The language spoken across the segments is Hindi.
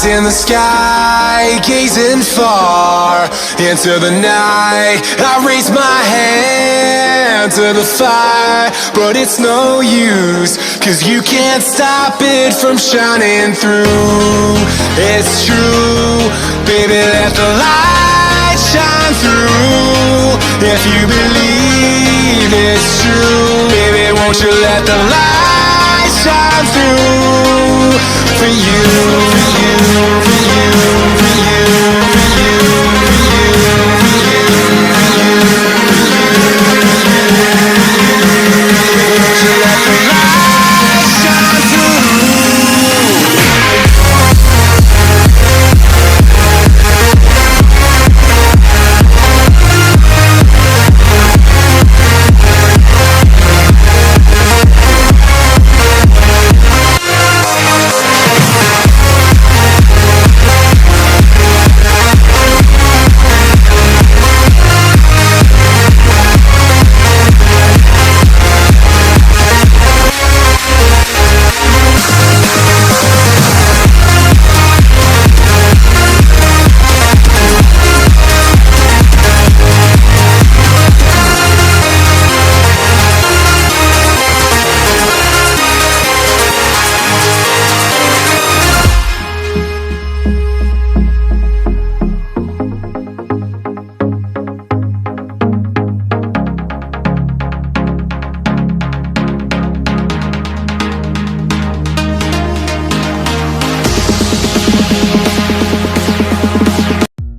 in the sky, gazing far into the night. I raise my hand to the fire, but it's no use, 'cause you can't stop it from shining through. It's true, baby, let the light shine through. If you believe it's true, baby, won't you let the light shine through for you, for you, for you, for you, for you, for you, for you, for you, won't you let the light shine through.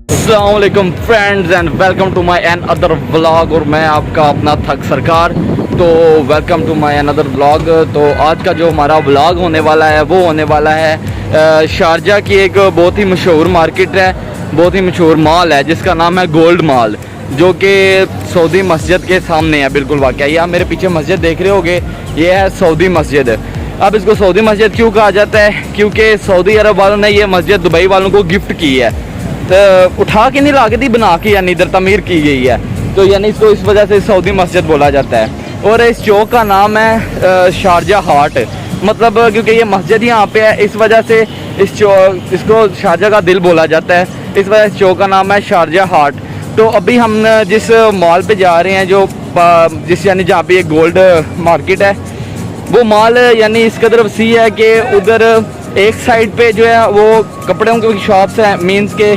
अस्सलामुअलैकुम friends and welcome to my another vlog. और मैं आपका अपना थक सरकार। तो welcome to my another vlog. तो आज का जो हमारा व्लॉग होने वाला है वो होने वाला है शारजा की एक बहुत ही मशहूर मार्केट है, बहुत ही मशहूर मॉल है जिसका नाम है गोल्ड मॉल, जो कि सऊदी मस्जिद के सामने है। बिल्कुल वाकई ये आप मेरे पीछे मस्जिद देख रहे होगे, ये है सऊदी मस्जिद। अब इसको सऊदी मस्जिद क्यों कहा जाता है? क्योंकि सऊदी अरब वालों ने ये मस्जिद दुबई वालों को गिफ्ट की है। तो उठा के नहीं लाके दी, बना के यानी इधर तमीर की गई है, तो यानी इसको इस वजह से सऊदी मस्जिद बोला जाता है। और इस चौक का नाम है शारजा हाट, मतलब क्योंकि ये मस्जिद यहाँ पे है इस वजह से इसको शारजा का दिल बोला जाता है, इस वजह से चौक का नाम है शारजा हाट। तो अभी हम जिस मॉल पे जा रहे हैं, जो जिस यानी जहाँ पे एक गोल्ड मार्केट है, वो मॉल यानी इस कदर वसी है कि उधर एक साइड पे जो है वो कपड़ों की शॉप्स हैं, मीन्स के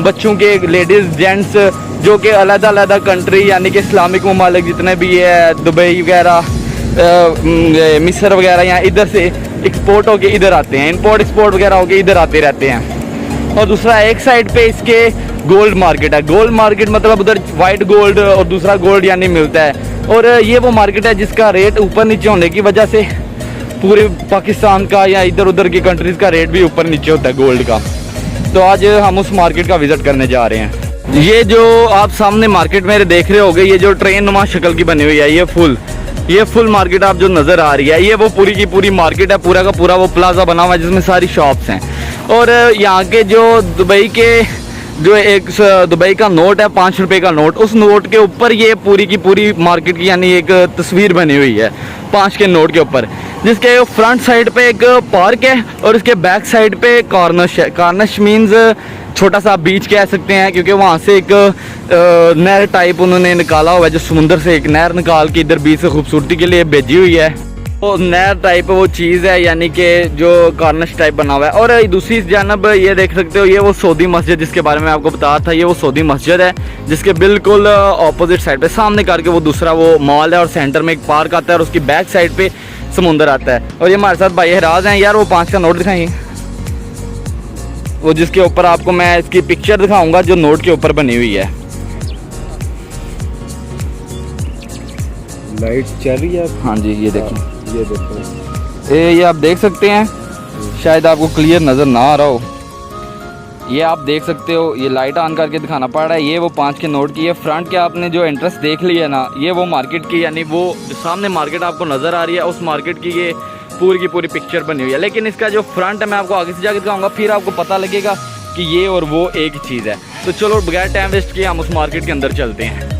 बच्चों के, लेडीज़ जेंट्स, जो कि अलग-अलग कंट्री यानी कि इस्लामिक ममालिक जितने भी है, दुबई वगैरह, मिस्र वगैरह, यहाँ इधर से एक्सपोर्ट होके इधर आते हैं, इंपोर्ट एक्सपोर्ट वगैरह होके इधर आते रहते हैं। और दूसरा एक साइड पे इसके गोल्ड मार्केट है। गोल्ड मार्केट मतलब उधर वाइट गोल्ड और दूसरा गोल्ड यानी मिलता है। और ये वो मार्केट है जिसका रेट ऊपर नीचे होने की वजह से पूरे पाकिस्तान का या इधर उधर की कंट्रीज़ का रेट भी ऊपर नीचे होता है गोल्ड का। तो आज हम उस मार्केट का विज़िट करने जा रहे हैं। ये जो आप सामने मार्केट मेरे देख रहे होगे, ये जो ट्रेन नुमा शक्ल की बनी हुई है, ये फुल मार्केट आप जो नज़र आ रही है, ये वो पूरी की पूरी मार्केट है, पूरा का पूरा वो प्लाजा बना हुआ है जिसमें सारी शॉप्स हैं। और यहाँ के जो दुबई का नोट है, 5 रुपये का नोट, उस नोट के ऊपर ये पूरी की पूरी मार्केट की यानी एक तस्वीर बनी हुई है 5 के नोट के ऊपर, जिसके फ्रंट साइड पे एक पार्क है और उसके बैक साइड पे कॉर्निश है। कॉर्निश मीन्स छोटा सा बीच कह सकते हैं, क्योंकि वहाँ से एक नहर टाइप उन्होंने निकाला हुआ है, जो समुंदर से एक नहर निकाल के इधर बीच से खूबसूरती के लिए भेजी हुई है। वो नहर टाइप वो चीज़ है, यानी कि जो कॉर्निश टाइप बना हुआ है। और दूसरी जानब ये देख सकते हो, ये वो सऊदी मस्जिद जिसके बारे में आपको बताया था, ये वो सऊदी मस्जिद है जिसके बिल्कुल ऑपोजिट साइड पे सामने करके वो दूसरा वो मॉल है, और सेंटर में एक पार्क आता है और उसकी बैक साइड पे समुंदर आता है। और ये हमारे साथ भाई हराज हैं। यार वो 5 का नोट दिखाएंगे, वो जिसके ऊपर आपको मैं इसकी पिक्चर दिखाऊंगा जो नोट के ऊपर बनी हुई है। लाइट चल रही है? हाँ जी, ये देखिए, ये देखो, ये आप देख सकते हैं, शायद आपको क्लियर नज़र ना आ रहा हो, ये आप देख सकते हो, ये लाइट ऑन करके दिखाना पड़ रहा है। ये वो 5 के नोट की है। फ्रंट के आपने जो एंट्रेंस देख लिया ना, ये वो मार्केट की, यानी वो जो सामने मार्केट आपको नज़र आ रही है, उस मार्केट की ये पूरी की पूरी पिक्चर बनी हुई है। लेकिन इसका जो फ्रंट है मैं आपको आगे से जाकर दिखाऊंगा, फिर आपको पता लगेगा कि ये और वो एक ही चीज़ है। तो चलो बगैर टाइम वेस्ट किए हम उस मार्केट के अंदर चलते हैं।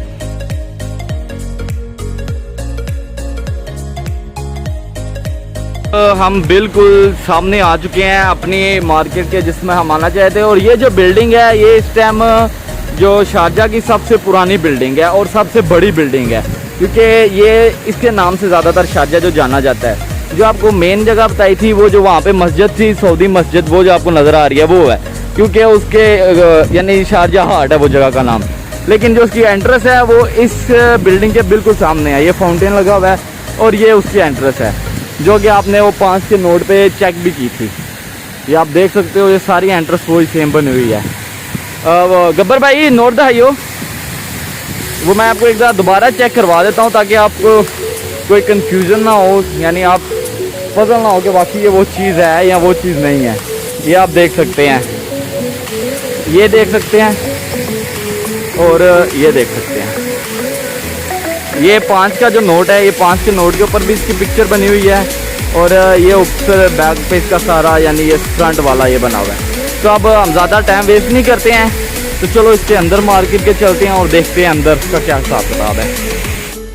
हम बिल्कुल सामने आ चुके हैं अपनी मार्केट के जिसमें हम आना चाहते हैं। और ये जो बिल्डिंग है ये इस टाइम जो शारजा की सबसे पुरानी बिल्डिंग है और सबसे बड़ी बिल्डिंग है, क्योंकि ये इसके नाम से ज़्यादातर शारजा जो जाना जाता है। जो आपको मेन जगह बताई थी वो जो वहाँ पे मस्जिद थी, सऊदी मस्जिद, वो जो आपको नज़र आ रही है वो है, क्योंकि उसके यानी शारजा हाट है वो जगह का नाम। लेकिन जो उसकी एंट्रेंस है वो इस बिल्डिंग के बिल्कुल सामने है। ये फाउंटेन लगा हुआ है और ये उसकी एंट्रेंस है, जो कि आपने वो 5 के नोट पे चेक भी की थी। ये आप देख सकते हो, ये सारी एंट्रेंस वही सेम बनी हुई है। गब्बर भाई नोट दहाइयो, वो मैं आपको एक बार दोबारा चेक करवा देता हूँ ताकि आपको कोई कंफ्यूजन ना हो, यानी आप पता ना हो कि वाकई ये वो चीज़ है या वो चीज़ नहीं है। ये आप देख सकते हैं, ये देख सकते हैं और ये देख सकते हैं। ये 5 का जो नोट है, ये 5 के नोट के ऊपर भी इसकी पिक्चर बनी हुई है और ये ऊपर बैक पे इसका सारा यानी ये फ्रंट वाला ये बना हुआ है। तो अब हम ज़्यादा टाइम वेस्ट नहीं करते हैं, तो चलो इसके अंदर मार्केट के चलते हैं और देखते हैं अंदर का क्या हिसाब किताब है।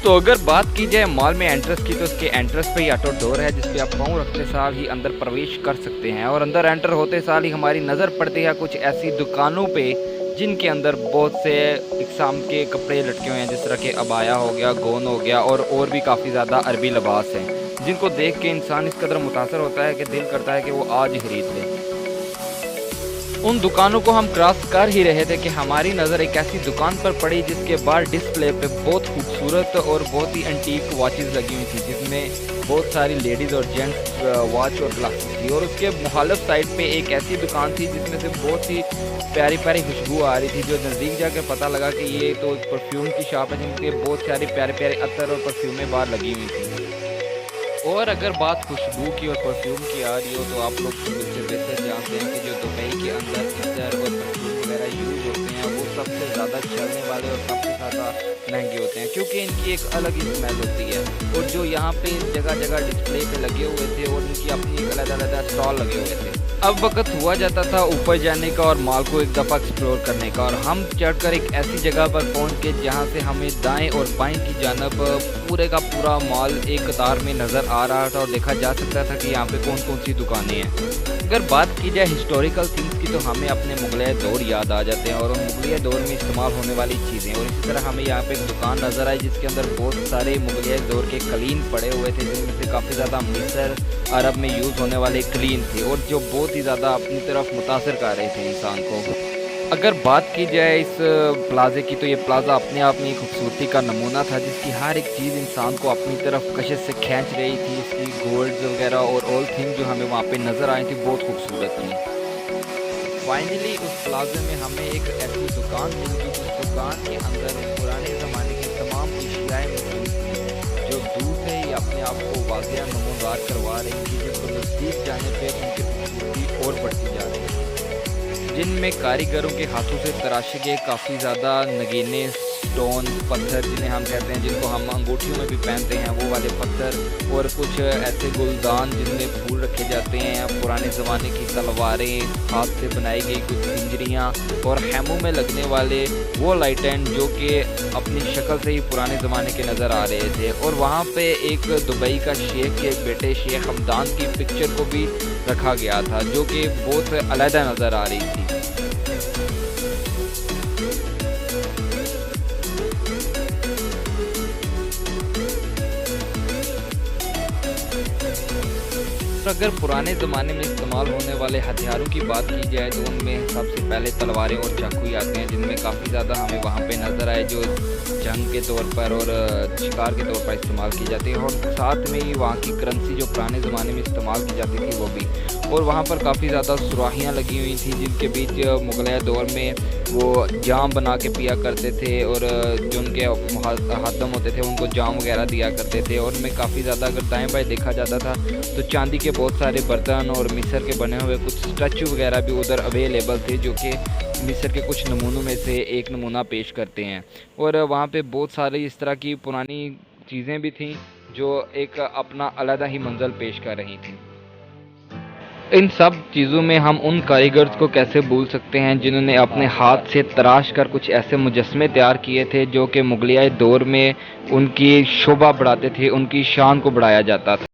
तो अगर बात की जाए मॉल में एंट्रेंस की, तो इसके एंट्रेंस पे ही ऑटो डोर है जिस पे आप पाँव रखते साल ही अंदर प्रवेश कर सकते हैं। और अंदर एंटर होते साल ही हमारी नज़र पड़ती है कुछ ऐसी दुकानों पे जिनके अंदर बहुत से इकसाम के कपड़े लटके हुए हैं, जिस तरह के अबाया हो गया, गोन हो गया और भी काफ़ी ज़्यादा अरबी लिबास हैं, जिनको देख के इंसान इस कदर मुतासर होता है कि दिल करता है कि वो आज ही खरीद ले। उन दुकानों को हम क्रॉस कर ही रहे थे कि हमारी नज़र एक ऐसी दुकान पर पड़ी जिसके बाहर डिस्प्ले पे बहुत खूबसूरत और बहुत ही एंटीक वॉचेस लगी हुई थी, जिसमें बहुत सारी लेडीज़ और जेंट्स वॉच और ग्लासेस थी। और उसके मुखालिफ साइड पे एक ऐसी दुकान थी जिसमें से बहुत ही प्यारी प्यारी खुशबू आ रही थी, जो नज़दीक जाकर पता लगा कि ये तो परफ्यूम की शॉप है जिनके बहुत सारे प्यारे प्यारे अतर और परफ्यूमें बाहर लगी हुई थी। और अगर बात खुशबू की और परफ्यूम की आ रही हो तो आप लोग मुझसे बेहतर जानते हैं कि जो दुबई के अंदर इतर और परफ्यूम वगैरह यूज़ होते हैं वो सबसे ज़्यादा चलने वाले और सबसे ज़्यादा महंगे होते हैं, क्योंकि इनकी एक अलग ही स्मेल होती है। और जो यहाँ पे जगह जगह डिस्प्ले पे लगे हुए थे और इनकी अपनी एक अलग स्टॉल लगे हुए थे। अब वक्त हुआ जाता था ऊपर जाने का और मॉल को एक दफ़ा एक्सप्लोर करने का, और हम चढ़कर एक ऐसी जगह पर पहुंच के जहां से हमें दाएं और बाएं की जानब पूरे का पूरा मॉल एक कतार में नज़र आ रहा था और देखा जा सकता था कि यहाँ पे कौन कौन सी दुकानें हैं। अगर बात की जाए हिस्टोरिकल थिंग्स की तो हमें अपने मुगलिया दौर याद आ जाते हैं और उन मुगलिया दौर में इस्तेमाल होने वाली चीज़ें। और इसी तरह हमें यहाँ पे एक दुकान नज़र आई जिसके अंदर बहुत सारे मुगलिया दौर के कलीन पड़े हुए थे, जिनमें से काफ़ी ज़्यादा मिस्र अरब में यूज़ होने वाले कलीन थे और जो बहुत ही ज़्यादा अपनी तरफ मुतासर कर रहे थे इंसान को। अगर बात की जाए इस प्लाजे की तो ये प्लाजा अपने आप में खूबसूरती का नमूना था, जिसकी हर एक चीज़ इंसान को अपनी तरफ कशिश से खींच रही थी। इसकी गोल्ड वगैरह और ऑल थिंग जो हमें वहाँ पे नज़र आई थी बहुत खूबसूरत थी। फाइनली उस प्लाजे में हमें एक ऐसी दुकान मिल गई जिस दुकान के अंदर पुराने ज़माने की तमाम अशियाएँ मौजूद थी, जो दूर से ही अपने आप को वाक़या नमूदार करवा रही थी, जिसको नज़दीक जाने पर उनकी खूबसूरती और बढ़ती जा रही थी। जिनमें कारीगरों के हाथों से तराशे गए काफ़ी ज़्यादा नगीने स्टोन पत्थर जिन्हें हम कहते हैं, जिनको हम अंगूठियों में भी पहनते हैं, वो वाले पत्थर, और कुछ ऐसे गुलदान जिनमें फूल रखे जाते हैं, पुराने ज़माने की तलवारें, हाथ से बनाई गई कुछ पिंजरियाँ और हैमों में लगने वाले वो लाइटें जो कि अपनी शक्ल से ही पुराने ज़माने के नज़र आ रहे थे। और वहाँ पे एक दुबई का शेख के बेटे शेख हमदान की पिक्चर को भी रखा गया था, जो कि बहुत अलहदा नज़र आ रही थी। अगर पुराने ज़माने में इस्तेमाल होने वाले हथियारों की बात की जाए तो उनमें सबसे पहले तलवारें और चाकू ही आते हैं, जिनमें काफ़ी ज़्यादा हमें वहाँ पे नज़र आए जो जंग के तौर पर और शिकार के तौर पर इस्तेमाल की जाती है। और साथ में ही वहाँ की करेंसी जो पुराने ज़माने में इस्तेमाल की जाती थी वो भी। और वहाँ पर काफ़ी ज़्यादा सुराहियाँ लगी हुई थी जिनके बीच मुगलिया दौर में वो जाम बना के पिया करते थे और जो उनके हाथम होते थे उनको जाम वगैरह दिया करते थे। और उनमें काफ़ी ज़्यादा अगर दाएँ बाएँ देखा जाता था तो चांदी के बहुत सारे बर्तन और मिस्र के बने हुए कुछ स्टैचू वगैरह भी उधर अवेलेबल थे, जो कि मिस्र के कुछ नमूनों में से एक नमूना पेश करते हैं। और वहाँ पे बहुत सारी इस तरह की पुरानी चीज़ें भी थीं जो एक अपना अलग ही मंजर पेश कर रही थी। इन सब चीज़ों में हम उन कारीगर्स को कैसे भूल सकते हैं जिन्होंने अपने हाथ से तराश कर कुछ ऐसे मुजस्मे तैयार किए थे जो कि मुगलिया दौर में उनकी शोभा बढ़ाते थे, उनकी शान को बढ़ाया जाता था।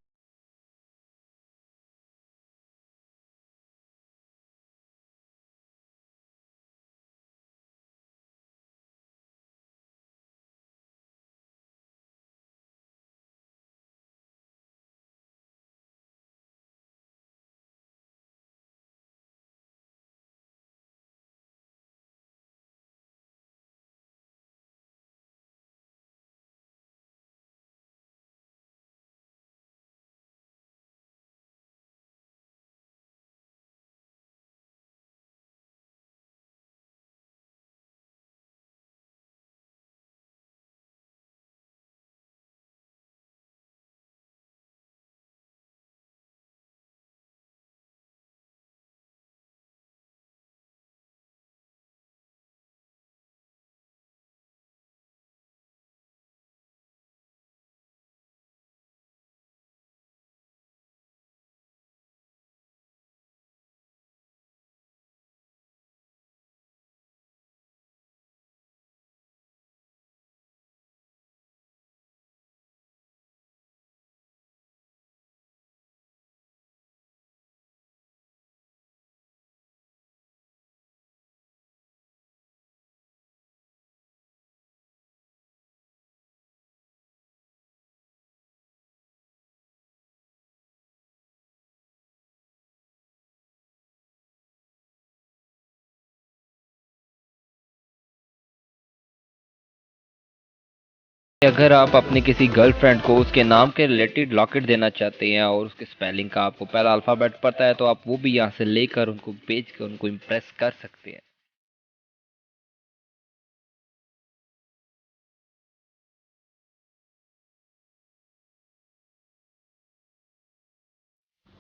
अगर आप अपने किसी गर्लफ्रेंड को उसके नाम के रिलेटेड लॉकेट देना चाहते हैं और उसके स्पेलिंग का आपको पहला अल्फ़ाबेट पता है, तो आप वो भी यहाँ से लेकर उनको बेच कर उनको इम्प्रेस कर सकते हैं।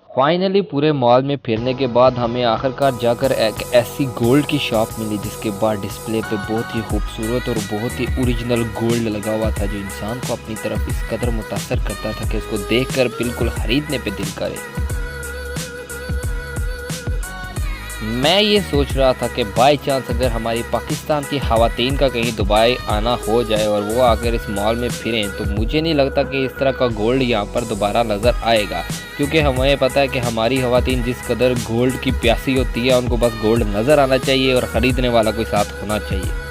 फाइनली पूरे मॉल में फिरने के बाद हमें आखिरकार जाकर एक ऐसी गोल्ड की शॉप मिली जिसके बाद डिस्प्ले पे बहुत ही खूबसूरत और बहुत ही ओरिजिनल गोल्ड लगा हुआ था, जो इंसान को अपनी तरफ इस कदर मुतासर करता था कि उसको देखकर बिल्कुल खरीदने पे दिल करे। मैं ये सोच रहा था कि बाई चांस अगर हमारी पाकिस्तान की ख़वातीन का कहीं दुबई आना हो जाए और वो आकर इस मॉल में फिरें, तो मुझे नहीं लगता कि इस तरह का गोल्ड यहाँ पर दोबारा नज़र आएगा, क्योंकि हमें पता है कि हमारी ख़वातीन जिस कदर गोल्ड की प्यासी होती है, उनको बस गोल्ड नज़र आना चाहिए और ख़रीदने वाला कोई साथ होना चाहिए।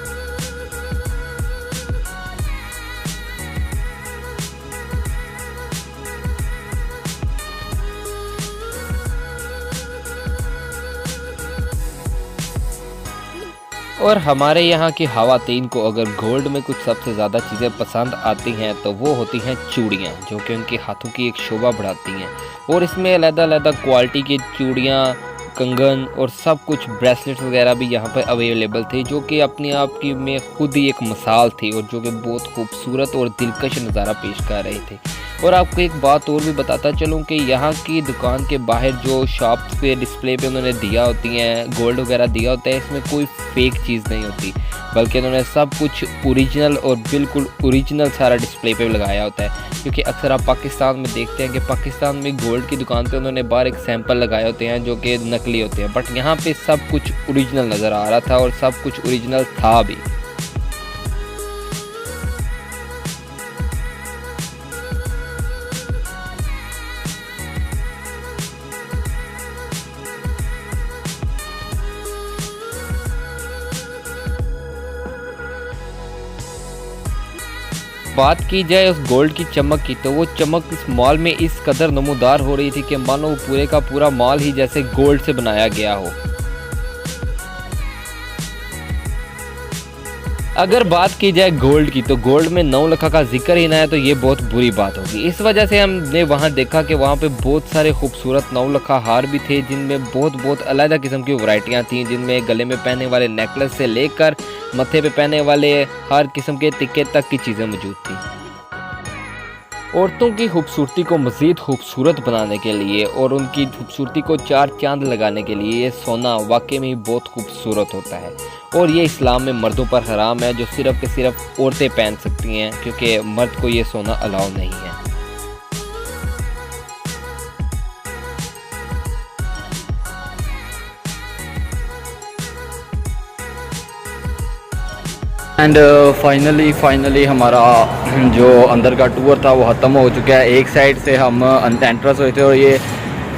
और हमारे यहाँ की ख़वातीन को अगर गोल्ड में कुछ सबसे ज़्यादा चीज़ें पसंद आती हैं तो वो होती हैं चूड़ियाँ, जो कि उनके हाथों की एक शोभा बढ़ाती हैं। और इसमें अलग-अलग क्वालिटी की चूड़ियाँ, कंगन और सब कुछ ब्रेसलेट्स वगैरह भी यहाँ पर अवेलेबल थे, जो कि अपने आप की में खुद ही एक मिसाल थी और जो कि बहुत खूबसूरत और दिलकश नज़ारा पेश कर रहे थे। और आपको एक बात और भी बताता चलूँ कि यहाँ की दुकान के बाहर जो शॉप्स पे डिस्प्ले पे उन्होंने दिया होती हैं गोल्ड वगैरह दिया होता है, इसमें कोई फेक चीज़ नहीं होती, बल्कि उन्होंने सब कुछ ओरिजिनल और बिल्कुल ओरिजिनल सारा डिस्प्ले पे लगाया होता है। क्योंकि अक्सर आप पाकिस्तान में देखते हैं कि पाकिस्तान में गोल्ड की दुकान पे उन्होंने बाहर एक सैंपल लगाए होते हैं जो कि नकली होते हैं, बट यहाँ पे सब कुछ ओरिजिनल नज़र आ रहा था और सब कुछ ओरिजिनल था भी। बात की जाए उस गोल्ड की चमक की, तो वो चमक इस मॉल में इस कदर नमूदार हो रही थी कि मानो वो पूरे का पूरा मॉल ही जैसे गोल्ड से बनाया गया हो। अगर बात की जाए गोल्ड की, तो गोल्ड में 9 लाख का जिक्र ही ना है तो ये बहुत बुरी बात होगी। इस वजह से हमने वहाँ देखा कि वहाँ पे बहुत सारे खूबसूरत 9 लाख हार भी थे, जिनमें बहुत अलग किस्म की वैरायटियाँ थीं, जिनमें गले में पहनने वाले नेकलेस से लेकर मत्थे पे पहनने वाले हर किस्म के टिक्के तक की चीज़ें मौजूद थी। औरतों की खूबसूरती को मज़ीद खूबसूरत बनाने के लिए और उनकी खूबसूरती को 4 चांद लगाने के लिए ये सोना वाकई में ही बहुत खूबसूरत होता है। और ये इस्लाम में मर्दों पर हराम है, जो सिर्फ़ के सिर्फ औरतें पहन सकती हैं, क्योंकि मर्द को ये सोना अलाउ नहीं है। एंड फाइनली हमारा जो अंदर का टूर था वो ख़त्म हो चुका है। एक साइड से हम एंट्रेंस हुए थे और ये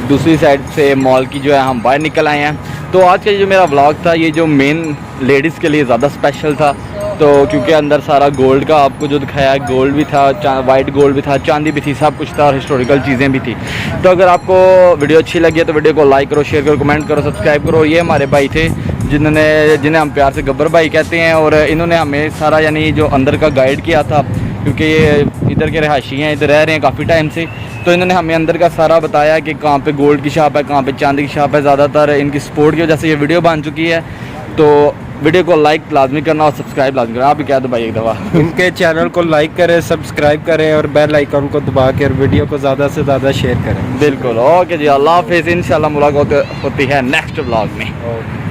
दूसरी साइड से मॉल की जो है हम बाहर निकल आए हैं। तो आज का जो मेरा व्लॉग था ये जो मेन लेडीज़ के लिए ज़्यादा स्पेशल था, तो क्योंकि अंदर सारा गोल्ड का आपको जो दिखाया, गोल्ड भी था, वाइट गोल्ड भी था, चांदी भी थी, सब कुछ था और हिस्टोरिकल चीज़ें भी थी। तो अगर आपको वीडियो अच्छी लगी है तो वीडियो को लाइक करो, शेयर करो, कमेंट करो, सब्सक्राइब करो। ये हमारे भाई थे जिन्हें हम प्यार से गब्बर भाई कहते हैं, और इन्होंने हमें सारा यानी जो अंदर का गाइड किया था, क्योंकि ये इधर के रहायशी हैं, इधर रह रहे हैं काफ़ी टाइम से, तो इन्होंने हमें अंदर का सारा बताया कि कहाँ पे गोल्ड की शॉप है, कहाँ पे चांदी की शॉप है। ज़्यादातर इनकी सपोर्ट की वजह से ये वीडियो बन चुकी है। तो वीडियो को लाइक लाजमी करना और सब्सक्राइब लाजमी करना। आप भी क्या दबाइए एक दफ़ा इनके चैनल को लाइक करें, सब्सक्राइब करें और बेल आइकन को दबा कर वीडियो को ज़्यादा से ज़्यादा शेयर करें। बिल्कुल। ओके जी, अल्लाह हाफिज़। इंशाल्लाह मुलाकात होती है नेक्स्ट व्लॉग में।